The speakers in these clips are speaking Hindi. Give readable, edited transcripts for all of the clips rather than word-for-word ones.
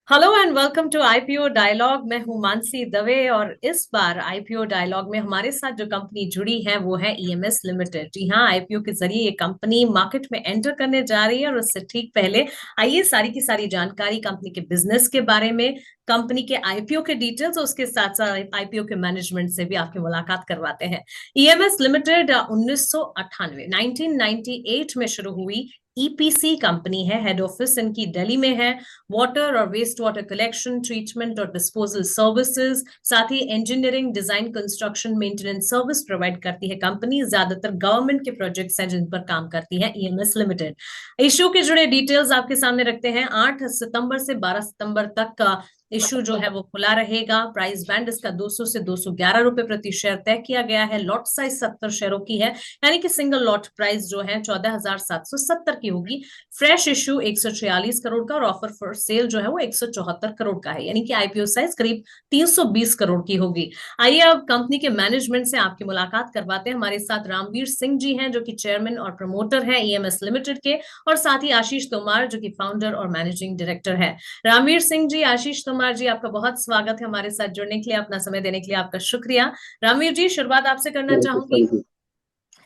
Hello and welcome to IPO dialogue. मैं हूं मानसी दवे और इस बार आईपीओ डायलॉग में हमारे साथ जो कंपनी जुड़ी है वो है ईएमएस लिमिटेड। जी हाँ, आईपीओ के जरिए ये कंपनी मार्केट में एंटर करने जा रही है और उससे ठीक पहले आइए सारी की सारी जानकारी कंपनी के बिजनेस के बारे में, कंपनी के आईपीओ के डिटेल्स और उसके साथ साथ आईपीओ के मैनेजमेंट से भी आपकी मुलाकात करवाते हैं। ईएमएस लिमिटेड 1998 1998 में शुरू हुई ईपीसी कंपनी है। हेड ऑफिस इनकी दिल्ली में है। वाटर और वेस्ट वाटर कलेक्शन, ट्रीटमेंट और डिस्पोजल सर्विसेज, साथ ही engineering, design, construction, maintenance service provide करती है कंपनी। ज्यादातर गवर्नमेंट के प्रोजेक्ट्स हैं जिन पर काम करती है ईएमएस लिमिटेड। इश्यू के जुड़े डिटेल्स आपके सामने रखते हैं। 8 सितंबर से 12 सितंबर तक का इशू जो है वो खुला रहेगा। प्राइस बैंड इसका 200 से 211 रुपए प्रति शेयर तय किया गया है। लॉट साइज 70 शेयरों की है, यानी कि सिंगल लॉट प्राइस जो है 14,770 की होगी। फ्रेश इश्यू 146 करोड़ का और ऑफर फॉर सेल जो है वो 174 करोड़ का है, यानी कि आईपीओ साइज करीब 320 करोड़ की होगी। आइए अब कंपनी के मैनेजमेंट से आपकी मुलाकात करवाते हैं। हमारे साथ रामवीर सिंह जी हैं जो कि चेयरमैन और प्रमोटर है ईएमएस लिमिटेड के, और साथ ही आशीष तोमार जो कि फाउंडर और मैनेजिंग डायरेक्टर है। रामवीर सिंह जी, आशीष तोमार जी, आपका बहुत स्वागत है हमारे साथ जुड़ने के लिए, अपना समय देने के लिए आपका शुक्रिया। रामवीर जी, शुरुआत आपसे करना चाहूंगी। Thank you.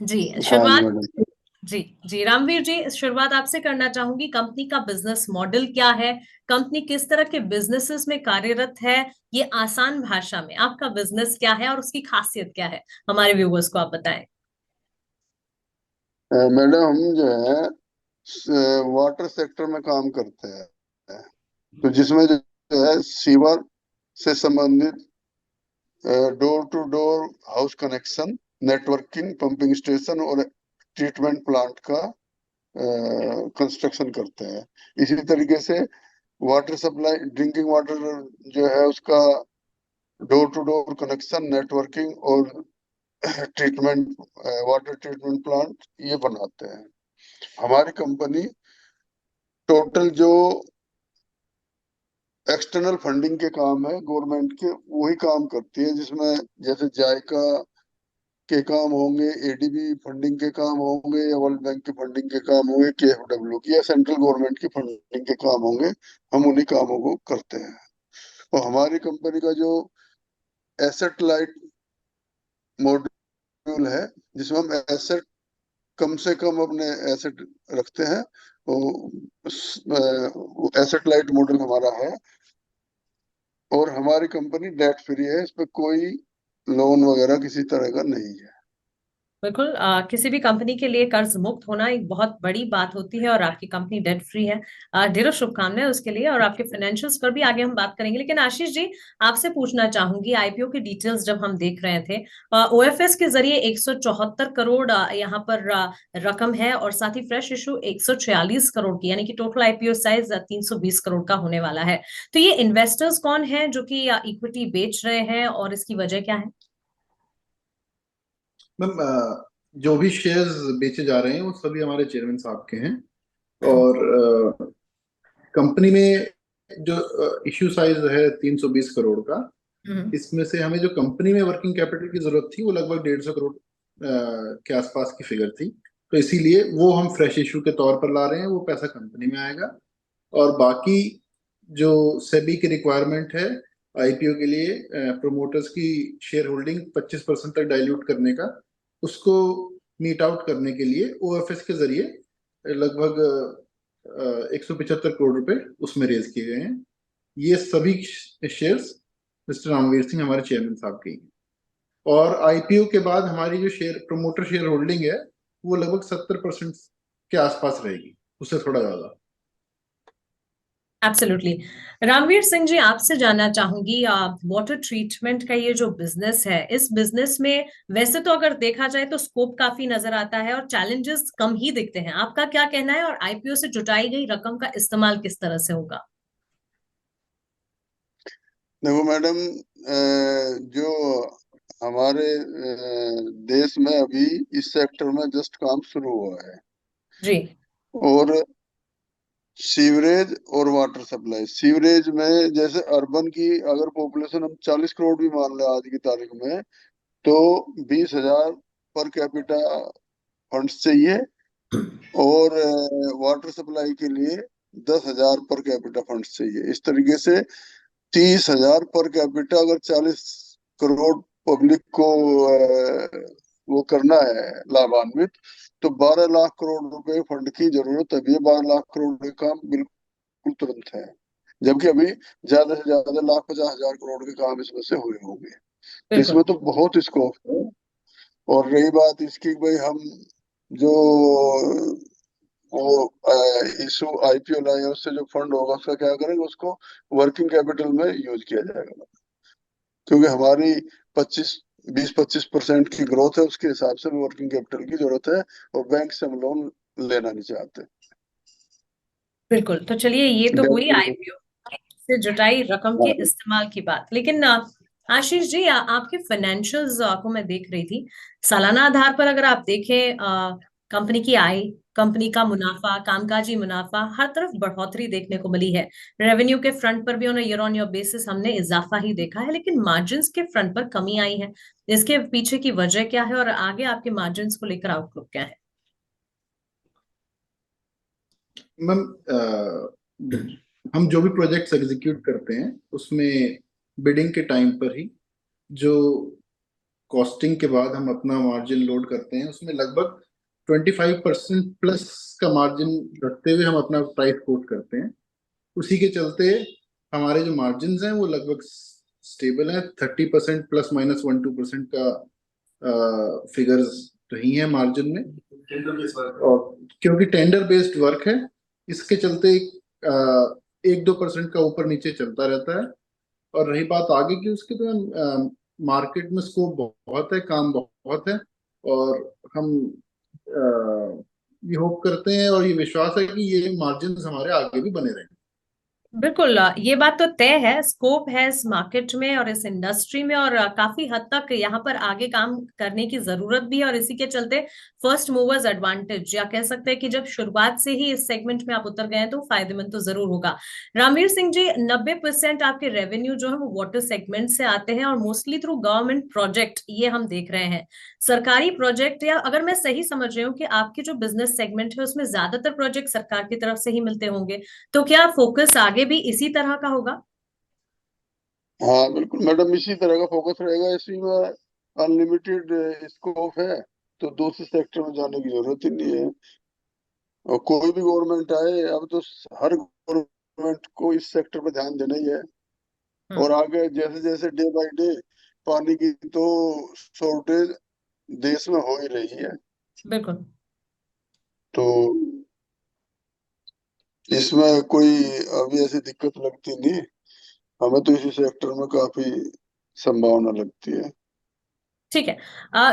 जी हाँ जी शुरुआत। मैडम। जी जी रामवीर जी, शुरुआत आपसे करना चाहूंगी। कंपनी का बिजनेस मॉडल क्या है? कंपनी किस तरह के बिजनेसेस में कार्यरत है? ये आसान भाषा में आपका बिजनेस क्या है और उसकी खासियत क्या है, हमारे व्यूवर्स को आप बताएं। मैडम हम जो है वाटर सेक्टर में काम करते हैं। तो जिसमें जो है सीवर से संबंधित door to door house connection, networking, pumping station और ट्रीटमेंट प्लांट का कंस्ट्रक्शन करते हैं। इसी तरीके से वाटर सप्लाई, ड्रिंकिंग वाटर जो है उसका door to door connection, networking और ट्रीटमेंट, वाटर ट्रीटमेंट प्लांट ये बनाते हैं। हमारी कंपनी टोटल जो एक्सटर्नल फंडिंग के काम है गवर्नमेंट के, वही काम करती है, जिसमें जैसे जायका के काम होंगे, एडीबी फंडिंग के काम होंगे, या वर्ल्ड बैंक की फंडिंग के काम होंगे, केएफडब्ल्यू की या सेंट्रल गवर्नमेंट की फंडिंग के काम होंगे, हम उन्हीं कामों को करते हैं। और हमारी कंपनी का जो एसेट लाइट मॉड्यूल है, जिसमें हम एसेट कम से कम अपने एसेट रखते हैं, वो एसेट लाइट मॉडल हमारा है। और हमारी कंपनी डेट फ्री है, इस पे कोई लोन वगैरह किसी तरह का नहीं है। बिल्कुल, किसी भी कंपनी के लिए कर्ज मुक्त होना एक बहुत बड़ी बात होती है और आपकी कंपनी डेट फ्री है। ढेरों शुभकामनाएं उसके लिए, और आपके फाइनेंशियल्स पर भी आगे हम बात करेंगे। लेकिन आशीष जी, आपसे पूछना चाहूंगी, आईपीओ की डिटेल्स जब हम देख रहे थे, ओएफएस के जरिए 174 करोड़ यहाँ पर रकम है, और साथ ही फ्रेश इशू 146 करोड़ की, यानी कि टोटल आईपीओ साइज 320 करोड़ का होने वाला है। तो ये इन्वेस्टर्स कौन है जो कि इक्विटी बेच रहे हैं और इसकी वजह क्या है? मैम, जो भी शेयर्स बेचे जा रहे हैं वो सभी हमारे चेयरमैन साहब के हैं। और कंपनी में जो इश्यू साइज है 320 करोड़ का, हम्म। इसमें से हमें जो कंपनी में वर्किंग कैपिटल की जरूरत थी वो लगभग 150 करोड़ के आसपास की फिगर थी। तो इसीलिए वो हम फ्रेश इशू के तौर पर ला रहे हैं, वो पैसा कंपनी में आएगा। और बाकी जो सेबी की रिक्वायरमेंट है आईपीओ के लिए, प्रोमोटर्स की शेयर होल्डिंग 25% तक डाइल्यूट करने का, उसको मीट आउट करने के लिए ओएफएस के जरिए लगभग 175 करोड़ रुपए उसमें रेज किए गए हैं। ये सभी शेयर्स मिस्टर रामवीर सिंह हमारे चेयरमैन साहब की हैं। और आईपीओ के बाद हमारी जो शेयर प्रमोटर शेयर होल्डिंग है वो लगभग 70% के आसपास रहेगी, उससे थोड़ा ज्यादा। एब्सोल्युटली। रामवीर सिंह जी, आपसे जानना चाहूंगी, वाटर ट्रीटमेंट का ये जो बिजनेस है, इस बिजनेस में वैसे तो अगर देखा जाए तो स्कोप काफी नजर आता है और चैलेंजेस कम ही दिखते हैं। आपका क्या कहना है, और आईपीओ से जुटाई गई रकम का इस्तेमाल किस तरह से होगा? देखो मैडम, जो हमारे देश में अभी इस सेक्टर में जस्ट काम शुरू हुआ है। जी। और सीवरेज और वाटर सप्लाई, सीवरेज में जैसे अर्बन की अगर पॉपुलेशन हम 40 करोड़ भी मान ले आज की तारीख में, तो 20,000 पर कैपिटा फंड्स चाहिए। और वाटर सप्लाई के लिए 10,000 पर कैपिटा फंड चाहिए। इस तरीके से 30,000 पर कैपिटा अगर 40 करोड़ पब्लिक को वो करना है लाभान्वित, तो 12 लाख करोड़ रुपए फंड की जरूरत है। ये 12 लाख करोड़ का काम बिल्कुल तुरंत है, जबकि अभी ज्यादा से ज्यादा 1,50,000 करोड़ के काम इसमें से हुए होंगे। तो बिल्कुल इसमें तो बहुत स्कोप है। और रही बात इसकी, भाई हम जो वो इशू आईपीओ लाए हैं, उससे जो फंड होगा उसका क्या करेंगे, उसको वर्किंग कैपिटल में यूज किया जाएगा। क्योंकि हमारी 20-25% की ग्रोथ है, उसके हिसाब से वर्किंग कैपिटल की जरूरत है, और बैंक से हम लोन लेना नहीं चाहते। बिल्कुल। तो चलिए, ये तो बैंक हुई से आईपीओ से जुटाई रकम के हाँ। इस्तेमाल की बात। लेकिन आशीष जी, आपके फाइनेंशियल्स को मैं देख रही थी। सालाना आधार पर अगर आप देखें, कंपनी की आय, कंपनी का मुनाफा, कामकाजी मुनाफा, हर तरफ बढ़ोतरी देखने को मिली है। रेवेन्यू के फ्रंट पर भी ऑन ईयर बेसिस हमने इजाफा ही देखा है, लेकिन मार्जिन्स के फ्रंट पर कमी आई है। इसके पीछे की वजह क्या है और आगे आपके मार्जिन्स को लेकर आउटलुक क्या है? मैम, हम जो भी प्रोजेक्ट्स एग्जीक्यूट करते हैं उसमें बिडिंग के टाइम पर ही जो कॉस्टिंग के बाद हम अपना मार्जिन लोड करते हैं, उसमें लगभग 25% प्लस का मार्जिन रखते हुए हम अपना प्राइस कोट करते हैं। उसी के चलते हमारे जो मार्जिन हैं वो लगभग स्टेबल है। 30% प्लस माइनस 1-2% का फिगर्स रही हैं मार्जिन में। और क्योंकि टेंडर बेस्ड वर्क है, इसके चलते 1-2% का ऊपर नीचे चलता रहता है। और रही बात आगे की, उसकी तो मार्केट में स्कोप बहुत है, काम बहुत है। और हम ये होप करते हैं और ये विश्वास है कि ये मार्जिन हमारे आगे भी बने रहेंगे। बिल्कुल, ये बात तो तय है, स्कोप है इस मार्केट में और इस इंडस्ट्री में, और काफी हद तक यहाँ पर आगे काम करने की जरूरत भी है। और इसी के चलते फर्स्ट मूवर्स एडवांटेज, या कह सकते हैं कि जब शुरुआत से ही इस सेगमेंट में आप उतर गए हैं तो फायदेमंद तो जरूर होगा। रामवीर सिंह जी, 90% आपके रेवेन्यू जो है वो वाटर सेगमेंट से आते हैं और मोस्टली थ्रू गवर्नमेंट प्रोजेक्ट, ये हम देख रहे हैं। सरकारी प्रोजेक्ट, या अगर मैं सही समझ रही हूँ कि आपकी जो बिजनेस सेगमेंट है उसमें ज्यादातर प्रोजेक्ट सरकार की तरफ से ही मिलते होंगे, तो क्या फोकस आगे भी इसी तरह का होगा? हाँ बिल्कुल मैडम, इसी तरह का फोकस रहेगा। इसी में अनलिमिटेड स्कोप है, तो दूसरे सेक्टर में जाने की जरूरत ही नहीं है। और कोई भी गवर्नमेंट आए, अब तो हर गवर्नमेंट को इस सेक्टर पे ध्यान देना ही है। हम्म। और आगे जैसे जैसे डे बाय डे पानी की तो शॉर्टेज देश में हो ही रही है, बिल्कुल। तो इसमें कोई अभी ऐसी दिक्कत लगती नहीं। हमें तो इसी सेक्टर में काफी संभावना लगती है। ठीक है।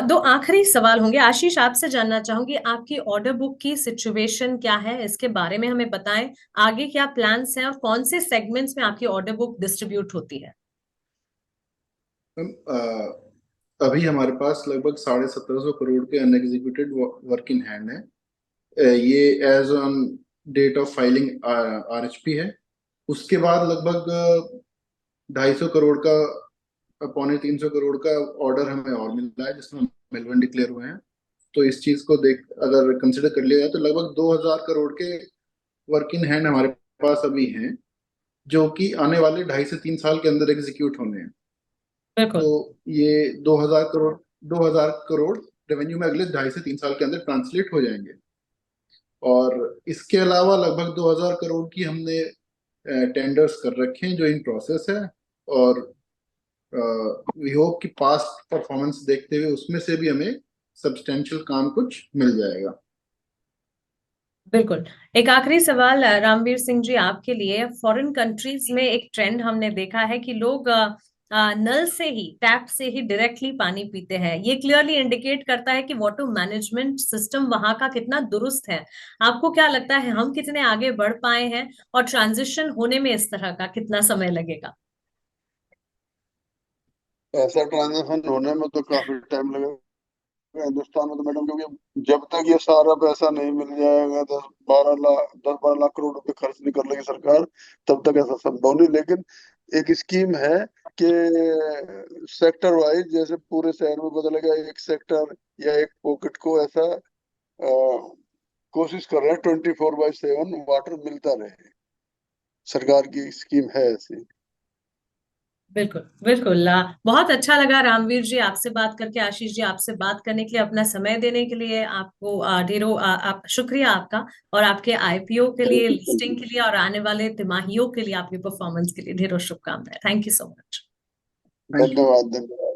दो आखिरी सवाल होंगे। आशीष, आपसे जानना चाहूंगी आपकी ऑर्डर बुक की सिचुएशन क्या है, इसके बारे में हमें बताएं। आगे क्या प्लान्स हैं और कौन से सेगमेंट्स में आपकी ऑर्डर बुक डिस्ट्रीब्यूट होती है? मैम, अभी हमारे पास लगभग 1750 करोड़ के अनएग्जीक्यूटेड वर्क इन हैंड है। ये as on date of filing RHP है। उसके बाद लगभग 250 करोड़ का, 250-300 करोड़ का ऑर्डर हमें और मिला है जिसमें मिलवन डिक्लेयर हुए हैं। तो इस चीज को देख अगर कंसिडर कर लिया जाए तो लगभग 2000 करोड़ के वर्क इन हैंड हमारे पास अभी हैं, जो कि आने वाले 2.5 से 3 साल के अंदर एग्जीक्यूट होने हैं। तो बिल्कुल। ये 2000 करोड़ रेवेन्यू में अगले 2.5 से 3 साल के अंदर ट्रांसलेट हो जाएंगे। और इसके अलावा लगभग 2000 करोड़ की हमने टेंडर्स कर रखे हैं जो इन प्रोसेस है। और वी होप कि पास्ट परफॉर्मेंस देखते हुए उसमें से भी हमें सब्सटेंशियल काम कुछ मिल जाएगा। बिल्कुल। एक आखिरी सवाल रामवीर सिंह जी आपके लिए। फॉरेन कंट्रीज में एक ट्रेंड हमने देखा है कि लोग नल से ही, टैप से ही डायरेक्टली पानी पीते हैं। ये क्लियरली इंडिकेट करता है कि वाटर मैनेजमेंट सिस्टम वहां का कितना दुरुस्त है। आपको क्या लगता है, हम कितने आगे बढ़ पाए हैं और ट्रांजिशन होने में इस तरह का कितना समय लगेगा? ऐसा ट्रांजेक्शन होने में तो काफी टाइम लगेगा हिंदुस्तान में तो मैडम, क्योंकि जब तक ये सारा पैसा नहीं मिल जाएगा, 10-12 लाख करोड़ रुपए खर्च नहीं कर लेगी सरकार, तब तक ऐसा संभव नहीं। लेकिन एक स्कीम है कि सेक्टर वाइज, जैसे पूरे शहर में बदलेगा एक सेक्टर या एक पॉकेट को, ऐसा कोशिश कर रहे हैं 24/7 वाटर मिलता रहे। सरकार की स्कीम है ऐसी। बिल्कुल बिल्कुल। बहुत अच्छा लगा रामवीर जी आपसे बात करके, आशीष जी आपसे बात करने के लिए, अपना समय देने के लिए आपको ढेरों आप शुक्रिया आपका, और आपके आईपीओ के लिए, लिस्टिंग के लिए, और आने वाले तिमाहियों के लिए आपकी परफॉर्मेंस के लिए ढेरों शुभकामनाएं। Thank you so much. Thank you. धन्यवाद धन्यवाद।